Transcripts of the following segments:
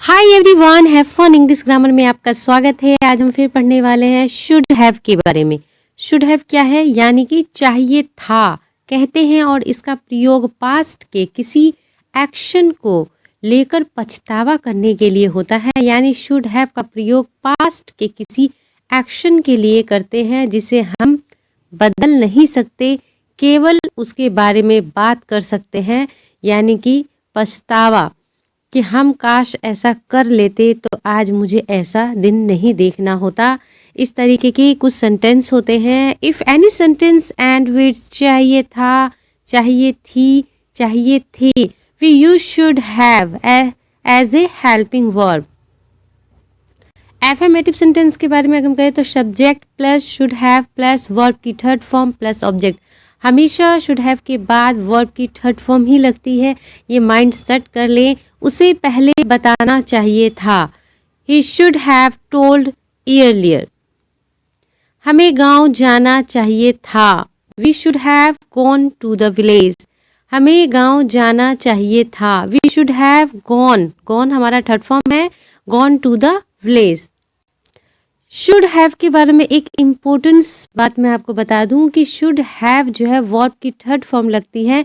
Hi everyone, have fun English grammar में आपका स्वागत है। आज हम फिर पढ़ने वाले हैं शुड हैव के बारे में। शुड हैव क्या है? यानी कि चाहिए था कहते हैं और इसका प्रयोग पास्ट के किसी एक्शन को लेकर पछतावा करने के लिए होता है। यानी शुड हैव का प्रयोग पास्ट के किसी एक्शन के लिए करते हैं जिसे हम बदल नहीं सकते, केवल उसके बारे में बात कर सकते हैं। यानी कि पछतावा कि हम काश ऐसा कर लेते तो आज मुझे ऐसा दिन नहीं देखना होता। इस तरीके की कुछ सेंटेंस होते हैं। If any sentence end with चाहिए था, चाहिए थी, चाहिए थी, we use should have as a helping verb. Affirmative sentence के बारे में अगर हम कहें तो subject plus should have plus verb की थर्ड फॉर्म प्लस ऑब्जेक्ट। हमेशा शुड हैव के बाद वर्ब की थर्ड फॉर्म ही लगती है। ये माइंड सेट कर लें। उसे पहले बताना चाहिए था। He should have told earlier। हमें गांव जाना चाहिए था। We should have gone to the village. हमें गांव जाना चाहिए था। We should have gone, gone हमारा थर्ड फॉर्म है, gone to the village. Should have के बारे में एक इम्पोर्टेंस बात मैं आपको बता दूं कि शुड हैव जो है वर्ब की थर्ड फॉर्म लगती है,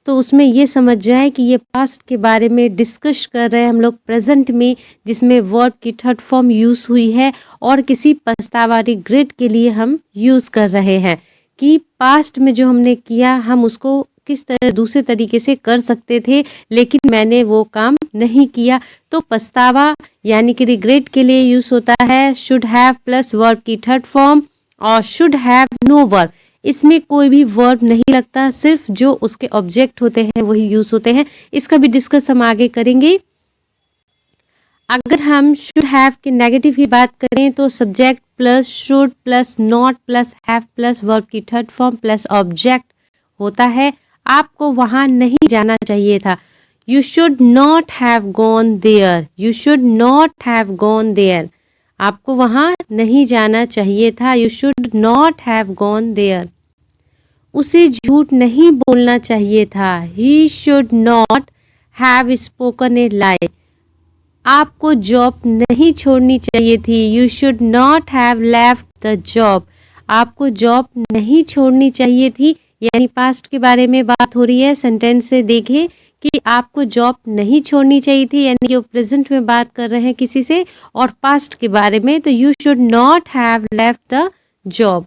तो उसमें ये समझ जाए कि ये पास्ट के बारे में डिस्कस कर रहे हैं हम लोग प्रेजेंट में, जिसमें वर्ब की थर्ड फॉर्म यूज़ हुई है और किसी पछतावा रिग्रेट के लिए हम यूज़ कर रहे हैं कि पास्ट में जो हमने किया हम उसको किस तरह दूसरे तरीके से कर सकते थे, लेकिन मैंने वो काम नहीं किया। तो पछतावा यानी कि रिग्रेट के लिए यूज़ होता है शुड हैव प्लस वर्ब की थर्ड फॉर्म। और शुड हैव नो वर्ब, इसमें कोई भी वर्ब नहीं लगता, सिर्फ जो उसके ऑब्जेक्ट होते हैं वही यूज़ होते हैं। इसका भी डिस्कस हम आगे करेंगे। अगर हम शुड हैव के नेगेटिव की बात करें तो subject plus should plus not plus have plus verb की थर्ड फॉर्म प्लस ऑब्जेक्ट होता है। आपको वहाँ नहीं जाना चाहिए था। You should not have gone there. You should not have gone there. आपको वहाँ नहीं जाना चाहिए था। You should not have gone there. उसे झूठ नहीं बोलना चाहिए था। He should not have spoken a lie. आपको जॉब नहीं छोड़नी चाहिए थी। You should not have left the job. आपको जॉब नहीं छोड़नी चाहिए थी। यानी पास्ट के बारे में बात हो रही है। सेंटेंस से देखें कि आपको जॉब नहीं छोड़नी चाहिए थी, यानी कि वो प्रेजेंट में बात कर रहे हैं किसी से, और पास्ट के बारे में तो you should not have left the job.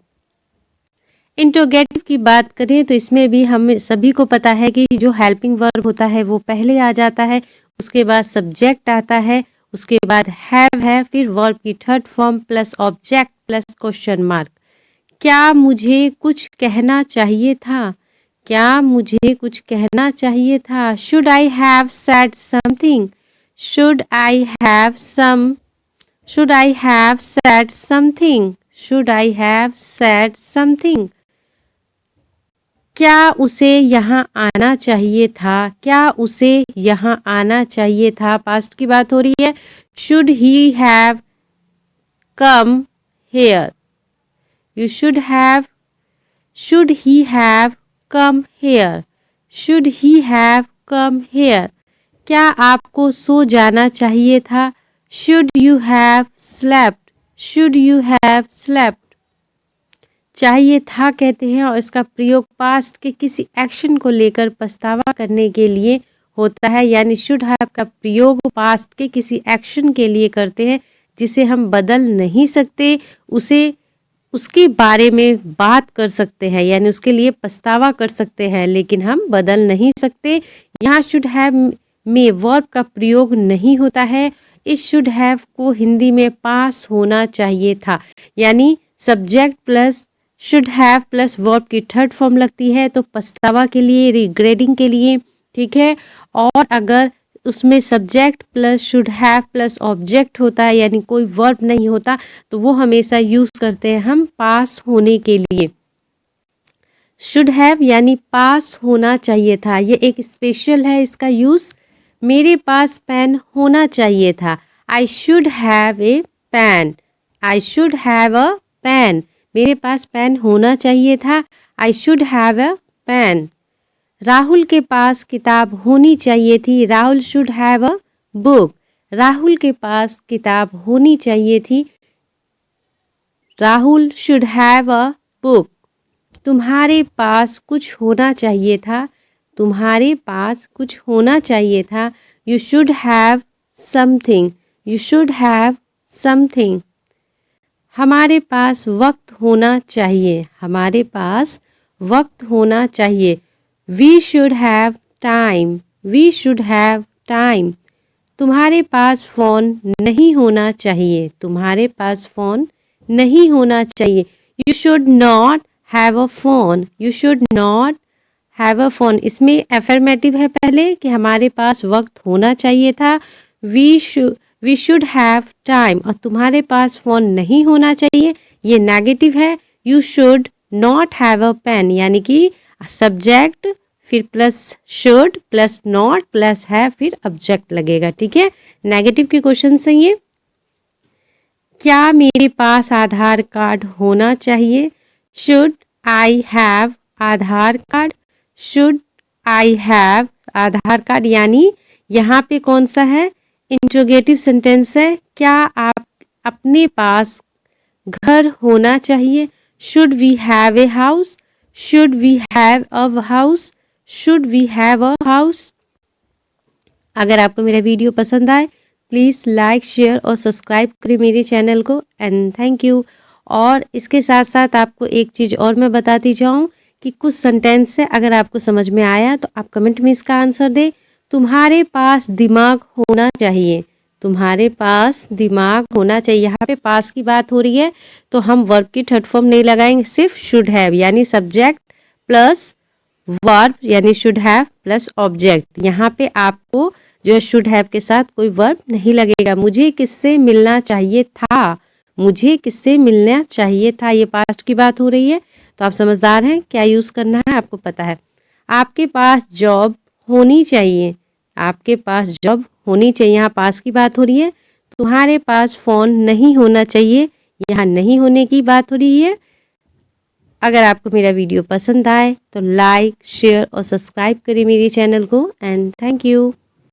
Interrogative की बात करें तो इसमें भी हम सभी को पता है कि जो हेल्पिंग वर्ब होता है वो पहले आ जाता है, उसके बाद सब्जेक्ट आता है, उसके बाद हैव है, फिर वर्ब की third form plus object plus question mark. क्या मुझे कुछ कहना चाहिए था? क्या मुझे कुछ कहना चाहिए था? Should I have said something? Should I have should I have said something? Should I have said something? क्या उसे यहाँ आना चाहिए था? क्या उसे यहाँ आना चाहिए था? पास्ट की बात हो रही है। Should he have come here? You should he have come here? Should he have come here? क्या आपको सो जाना चाहिए था? Should you have slept? Should you have slept? चाहिए था कहते हैं और इसका प्रयोग पास्ट के किसी एक्शन को लेकर पछतावा करने के लिए होता है। यानी शुड हैव का प्रयोग पास्ट के किसी एक्शन के लिए करते हैं जिसे हम बदल नहीं सकते, उसे उसके बारे में बात कर सकते हैं, यानी उसके लिए पछतावा कर सकते हैं, लेकिन हम बदल नहीं सकते। यहाँ शुड हैव में वर्ब का प्रयोग नहीं होता है। इस शुड हैव को हिंदी में पास होना चाहिए था, यानी subject plus should have plus verb की थर्ड फॉर्म लगती है तो पछतावा के लिए, रिग्रेटिंग के लिए, ठीक है। और अगर उसमें subject plus should have plus object होता है, यानी कोई वर्ब नहीं होता, तो वो हमेशा यूज़ करते हैं हम पास होने के लिए। शुड हैव यानी पास होना चाहिए था, ये एक स्पेशल है इसका यूज़। मेरे पास पेन होना चाहिए था। I should have a pen. I should have a pen. मेरे पास पेन होना चाहिए था। I should have a pen. Rahul के पास किताब होनी चाहिए थी। Rahul should have a book. Rahul के पास किताब होनी चाहिए थी। Rahul should have a book. तुम्हारे पास कुछ होना चाहिए था। तुम्हारे पास कुछ होना चाहिए था। You should have something. You should have something. हमारे पास वक्त होना चाहिए। हमारे पास वक्त होना चाहिए। We should have time. We should have time. तुम्हारे पास फ़ोन नहीं होना चाहिए। तुम्हारे पास फ़ोन नहीं होना चाहिए। You should not have a phone. You should not have a phone. इसमें अफर्मेटिव है पहले कि हमारे पास वक्त होना चाहिए था। We should have time. और तुम्हारे पास फ़ोन नहीं होना चाहिए ये नेगेटिव है। You should not have a pen, यानी कि सब्जेक्ट फिर plus should plus not plus है फिर ऑब्जेक्ट लगेगा। ठीक है, नेगेटिव के क्वेश्चन से ये। क्या मेरे पास आधार कार्ड होना चाहिए। Should I have Aadhaar card. Should I have Aadhaar card, यानी यहाँ पे कौन सा है, इंट्रोगेटिव सेंटेंस है। क्या आप अपने पास घर होना चाहिए। Should we have a house. Should we have a house. Should we have a house. अगर आपको मेरा वीडियो पसंद आए प्लीज़ लाइक शेयर और सब्सक्राइब करें मेरे चैनल को एंड थैंक यू। और इसके साथ साथ आपको एक चीज़ और मैं बताती जाऊँ कि कुछ सेंटेंस से अगर आपको समझ में आया तो आप कमेंट में इसका आंसर दें। तुम्हारे पास दिमाग होना चाहिए। तुम्हारे पास दिमाग होना चाहिए। यहाँ पे पास की बात हो रही है तो हम वर्ब की थर्ड फॉर्म नहीं लगाएंगे, सिर्फ शुड हैव यानी सब्जेक्ट प्लस वर्ब यानी शुड हैव प्लस ऑब्जेक्ट। यहाँ पे आपको जो शुड हैव के साथ कोई वर्ब नहीं लगेगा। मुझे किससे मिलना चाहिए था। मुझे किससे मिलना चाहिए था, ये पास्ट की बात हो रही है तो आप समझदार हैं, क्या यूज़ करना है आपको पता है। आपके पास जॉब होनी चाहिए। आपके पास जॉब होनी चाहिए, यहाँ पास की बात हो रही है। तुम्हारे पास फ़ोन नहीं होना चाहिए, यहाँ नहीं होने की बात हो रही है। अगर आपको मेरा वीडियो पसंद आए तो लाइक शेयर और सब्सक्राइब करें मेरे चैनल को एंड थैंक यू।